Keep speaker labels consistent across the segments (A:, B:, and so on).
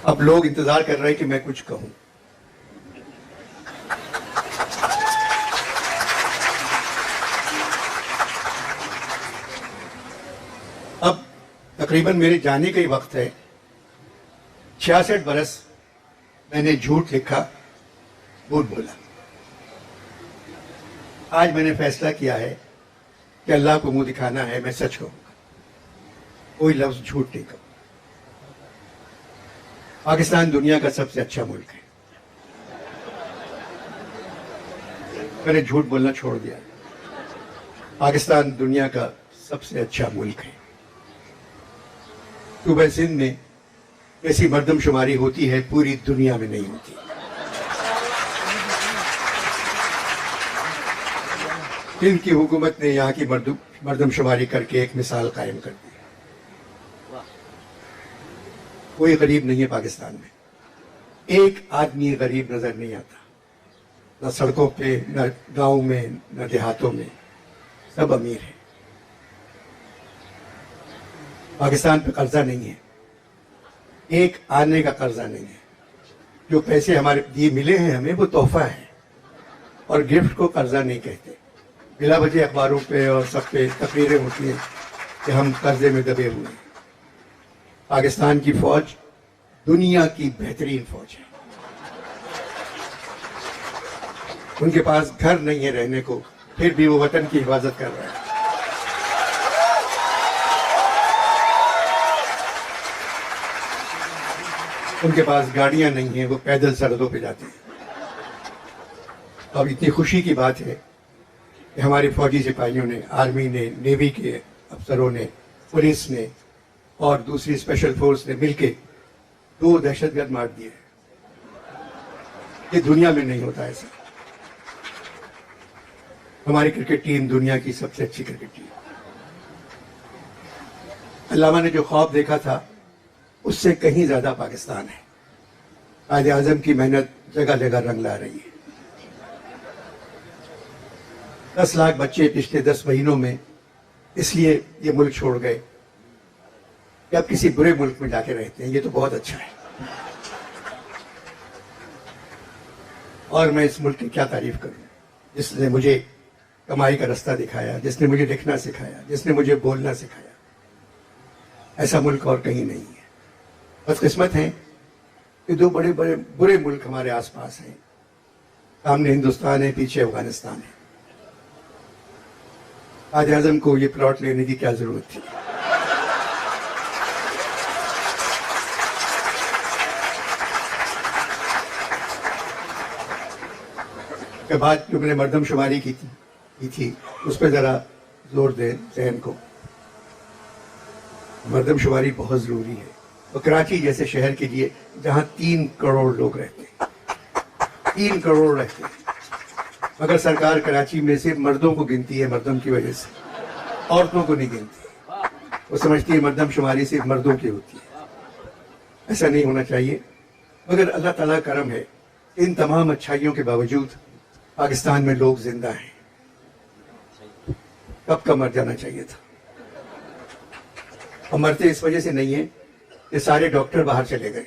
A: اب لوگ انتظار کر رہے ہیں کہ میں کچھ کہوں. اب تقریباً میرے جانے کا ہی وقت ہے. 66 برس میں نے جھوٹ لکھا، جھوٹ بولا. آج میں نے فیصلہ کیا ہے کہ اللہ کو منہ دکھانا ہے، میں سچ کہوں گا، کوئی لفظ جھوٹ نہیں کہوں. پاکستان دنیا کا سب سے اچھا ملک ہے. میں نے جھوٹ بولنا چھوڑ دیا. پاکستان دنیا کا سب سے اچھا ملک ہے. صوبہ سندھ میں ایسی مردم شماری ہوتی ہے پوری دنیا میں نہیں ہوتی. سندھ کی حکومت نے یہاں کی مردم شماری کر کے ایک مثال قائم کر دی. کوئی غریب نہیں ہے پاکستان میں. ایک آدمی غریب نظر نہیں آتا، نہ سڑکوں پہ، نہ گاؤں میں، نہ دیہاتوں میں. سب امیر ہیں. پاکستان پہ قرضہ نہیں ہے، ایک آنے کا قرضہ نہیں ہے. جو پیسے ہمارے دیے ملے ہیں ہمیں وہ تحفہ ہے، اور گفٹ کو قرضہ نہیں کہتے. بلا وجہ اخباروں پہ اور سب پہ تقریریں ہوتی ہیں کہ ہم قرضے میں دبے ہوئے ہیں. پاکستان کی فوج دنیا کی بہترین فوج ہے. ان کے پاس گھر نہیں ہے رہنے کو، پھر بھی وہ وطن کی حفاظت کر رہے ہیں. ان کے پاس گاڑیاں نہیں ہیں، وہ پیدل سرحدوں پہ جاتے ہیں. اب اتنی خوشی کی بات ہے کہ ہمارے فوجی سپاہیوں نے، آرمی نے، نیوی کے افسروں نے، پولیس نے اور دوسری اسپیشل فورس نے مل کے 2 دہشت گرد مار دیے. یہ دنیا میں نہیں ہوتا ایسا. ہماری کرکٹ ٹیم دنیا کی سب سے اچھی کرکٹ ٹیم. علامہ نے جو خواب دیکھا تھا اس سے کہیں زیادہ پاکستان ہے. قائد اعظم کی محنت جگہ جگہ رنگ لا رہی ہے. 10 لاکھ بچے پچھلے 10 مہینوں میں اس لیے یہ ملک چھوڑ گئے کہ اب کسی برے ملک میں جا کے رہتے ہیں. یہ تو بہت اچھا ہے. اور میں اس ملک کی کیا تعریف کروں جس نے مجھے کمائی کا رستہ دکھایا، جس نے مجھے لکھنا سکھایا، جس نے مجھے بولنا سکھایا. ایسا ملک اور کہیں نہیں ہے. بس قسمت ہے کہ 2 بڑے بڑے برے ملک ہمارے آس پاس ہیں. سامنے ہندوستان ہے، پیچھے افغانستان ہے. قائد اعظم کو یہ پلاٹ لینے کی کیا ضرورت تھی؟ کے بعد جو میں نے مردم شماری کی تھی اس پہ ذرا زور دیں ذہن کو. مردم شماری بہت ضروری ہے. اور کراچی جیسے شہر کے لیے جہاں 3 کروڑ لوگ رہتے ہیں، 3 کروڑ رہتے ہیں، مگر سرکار کراچی میں صرف مردوں کو گنتی ہے مردم کی وجہ سے، عورتوں کو نہیں گنتی. وہ سمجھتی ہے مردم شماری صرف مردوں کی ہوتی ہے. ایسا نہیں ہونا چاہیے. مگر اللہ تعالیٰ کرم ہے، ان تمام اچھائیوں کے باوجود پاکستان میں لوگ زندہ ہیں. کب کا مر جانا چاہیے تھا. اور مرتے اس وجہ سے نہیں ہیں کہ سارے ڈاکٹر باہر چلے گئے.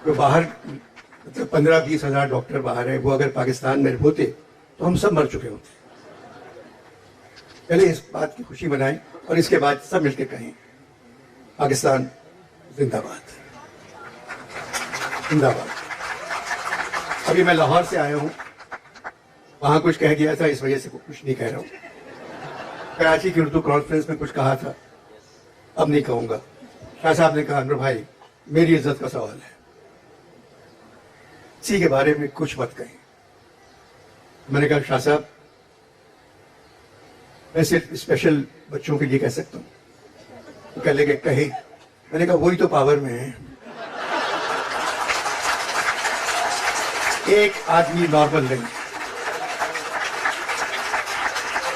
A: جو باہر 15-20 ہزار ڈاکٹر باہر ہیں، وہ اگر پاکستان میں ہوتے تو ہم سب مر چکے ہوتے. چلے اس بات کی خوشی منائیں اور اس کے بعد سب مل کے کہیں پاکستان زندہ باد، زندہ باد. ابھی میں لاہور سے آیا ہوں، وہاں کچھ کہہ گیا تھا، اس وجہ سے کچھ نہیں کہہ رہا ہوں. کراچی کی اردو کانفرنس میں کچھ کہا تھا، اب نہیں کہوں گا. شاہ صاحب نے کہا انور بھائی میری عزت کا سوال ہے، اسی کے بارے میں کچھ مت کہیں. میں نے کہا شاہ صاحب میں صرف اسپیشل بچوں کے لیے کہہ سکتا ہوں. تو کہہ لے کہ کہیں. میں نے کہا وہی تو پاور میں ہے. ایک آدمی نارمل نہیں،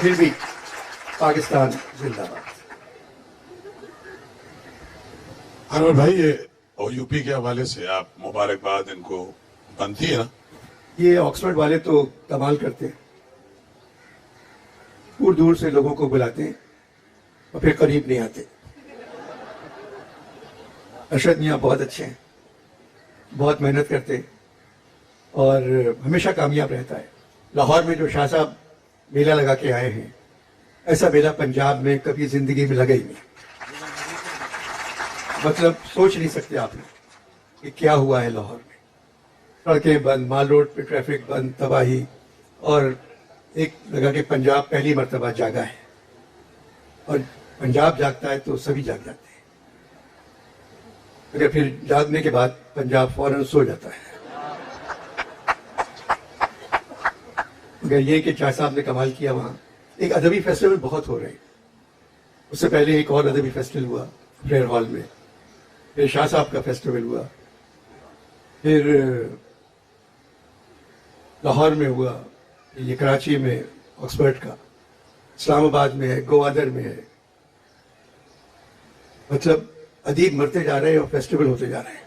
A: پھر بھی پاکستان زندہ باد.
B: انور بھائی اور یو پی کے حوالے سے آپ مبارکباد ان کو بنتی ہے نا.
A: یہ آکسفورڈ والے تو کمال کرتے ہیں، دور دور سے لوگوں کو بلاتے ہیں اور پھر قریب نہیں آتے. ارشد میاں بہت اچھے ہیں, بہت محنت کرتے اور ہمیشہ کامیاب رہتا ہے. لاہور میں جو شاہ صاحب میلہ لگا کے آئے ہیں, ایسا میلہ پنجاب میں کبھی زندگی میں لگا ہی نہیں. مطلب سوچ نہیں سکتے آپ لوگ کہ کیا ہوا ہے لاہور میں. سڑکیں بند, مال روڈ پہ ٹریفک بند, تباہی, اور ایک لگا کہ پنجاب پہلی مرتبہ جاگا ہے. اور پنجاب جاگتا ہے تو سبھی جاگ جاتے ہیں, مگر پھر جاگنے کے بعد پنجاب فوراً سو جاتا ہے. مگر یہ کہ شاہ صاحب نے کمال کیا وہاں. ایک ادبی فیسٹیول بہت ہو رہے ہیں. اس سے پہلے ایک اور ادبی فیسٹیول ہوا فلیر ہال میں, پھر شاہ صاحب کا فیسٹیول ہوا, پھر لاہور میں ہوا, یہ کراچی میں آکسفورڈ کا, اسلام آباد میں ہے, گوادر میں ہے. مطلب ادیب مرتے جا رہے ہیں اور فیسٹیول ہوتے جا رہے ہیں.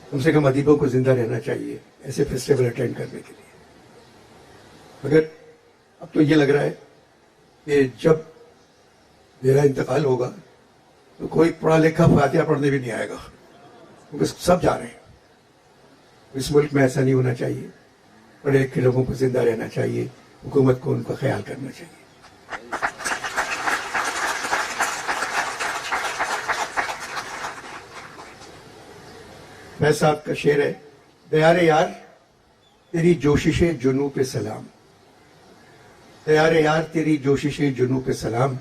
A: کم سے کم ادیبوں کو زندہ رہنا چاہیے ایسے فیسٹیول اٹینڈ کرنے کے لیے. مگر اب تو یہ لگ رہا ہے کہ جب میرا انتقال ہوگا تو کوئی پڑھا لکھا فاتحہ پڑھنے بھی نہیں آئے گا, کیونکہ سب جا رہے ہیں. اس ملک میں ایسا نہیں ہونا چاہیے. پڑھے لکھے لوگوں کو زندہ رہنا چاہیے, حکومت کو ان کا خیال کرنا چاہیے. فیض صاحب کا شعر ہے, دیار یار تیری جوشش جنوں پہ سلام, دیار یار تیری جوشش جنوں پہ سلام,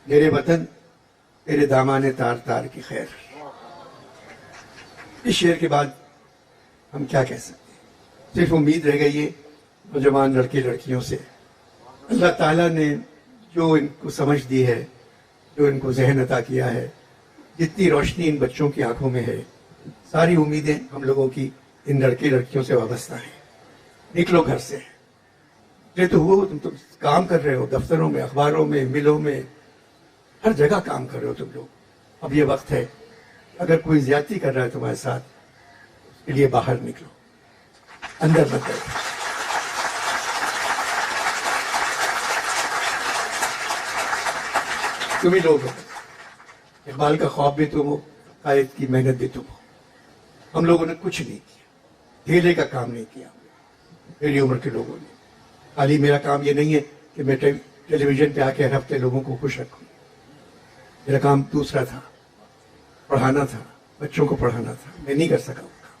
A: میرے وطن تیرے دامان تار تار کی خیر. اس شعر کے بعد ہم کیا کہہ سکتے ہیں؟ صرف امید رہ گئی ہے نوجوان لڑکے لڑکیوں سے. اللہ تعالیٰ نے جو ان کو سمجھ دی ہے, جو ان کو ذہن عطا کیا ہے, جتنی روشنی ان بچوں کی آنکھوں میں ہے, ساری امیدیں ہم لوگوں کی ان لڑکے لڑکیوں سے وابستہ ہیں. نکلو گھر سے. یہ تو ہو, تم کام کر رہے ہو دفتروں میں, اخباروں میں, ملوں میں, ہر جگہ کام کر رہے ہو تم لوگ. اب یہ وقت ہے, اگر کوئی زیادتی کر رہا ہے تمہارے ساتھ, اس کے لیے باہر نکلو, اندر مت بیٹھو. تم ہی لوگ ہو. اقبال کا خواب بھی تم ہو, قائد کی محنت بھی تم ہو. ہم لوگوں نے کچھ نہیں کیا, ڈھیلے کا کام نہیں کیا میری عمر کے لوگوں نے. خالی میرا کام یہ نہیں ہے کہ میں ٹیلی ویژن پہ آ کے ہر ہفتے لوگوں کو خوش رکھوں. میرا کام دوسرا تھا, پڑھانا تھا, بچوں کو پڑھانا تھا. میں نہیں کر سکا وہ کام.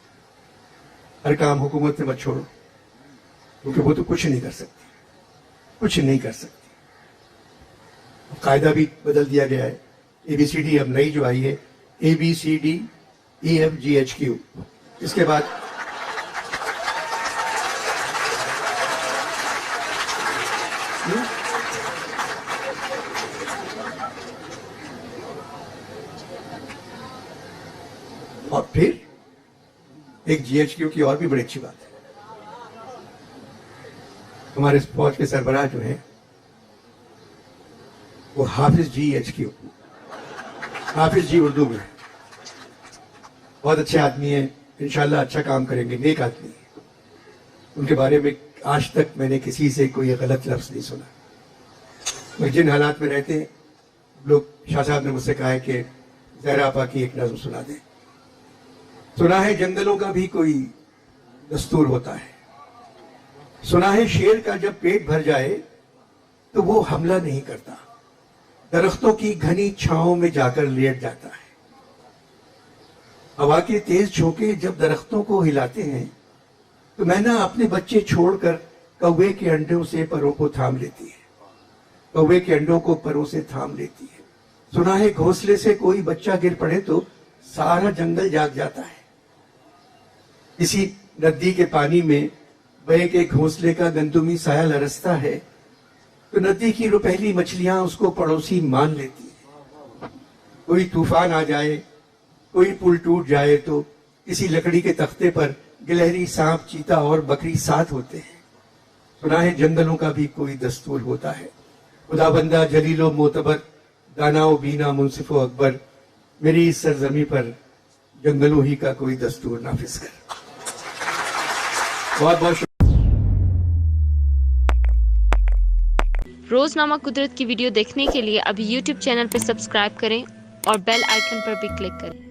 A: ہر کام حکومت سے مت چھوڑو, کیونکہ وہ تو کچھ نہیں کر سکتی, کچھ نہیں کر سکتی. قاعدہ بھی بدل دیا گیا ہے. ABCD اب نئی جو آئی ہے, ABCD EFGHQ. اس کے بعد اور پھر ایک GHQ کی اور بھی بڑی اچھی بات ہے. ہمارے فوج کے سربراہ جو ہیں وہ حافظ GHQ, حافظ جی اردو میں. بہت اچھے آدمی ہیں, انشاءاللہ اچھا کام کریں گے, نیک آدمی ہیں. ان کے بارے میں آج تک میں نے کسی سے کوئی غلط لفظ نہیں سنا. میں جن حالات میں رہتے ہیں, لوگ شاہ صاحب نے مجھ سے کہا ہے کہ زہرا آپا کی ایک نظم سنا دیں. سنا ہے جنگلوں کا بھی کوئی دستور ہوتا ہے, سنا ہے شیر کا جب پیٹ بھر جائے تو وہ حملہ نہیں کرتا, درختوں کی گھنی چھاؤں میں جا کر لیٹ جاتا ہے. ہوا کے تیز جھونکے جب درختوں کو ہلاتے ہیں تو مینا اپنے بچے چھوڑ کر کوے کے انڈوں سے پروں کو تھام لیتی ہے, کوے کے انڈوں کو پروں سے تھام لیتی ہے. سنا ہے گھونسلے سے کوئی بچہ گر پڑے تو سارا جنگل جاگ جاتا ہے. اسی ندی کے پانی میں بہے کے گھونسلے کا گندمی سایہ لرزتا ہے تو ندی کی روپہلی مچھلیاں اس کو پڑوسی مان لیتی ہیں. کوئی طوفان آ جائے, کوئی پل ٹوٹ جائے تو کسی لکڑی کے تختے پر گلہری, سانپ, چیتا اور بکری ساتھ ہوتے ہیں. سنا ہے جنگلوں کا بھی کوئی دستور ہوتا ہے. خدا بندہ جلیل و معتبر, دانا و بینا, منصف و اکبر, میری اس سرزمین پر جنگلوں ہی کا کوئی دستور نافذ کر. بہت بہت
C: روزنامہ قدرت کی ویڈیو دیکھنے کے لیے ابھی YouTube چینل پر سبسکرائب کریں اور بیل آئیکن پر بھی کلک کریں۔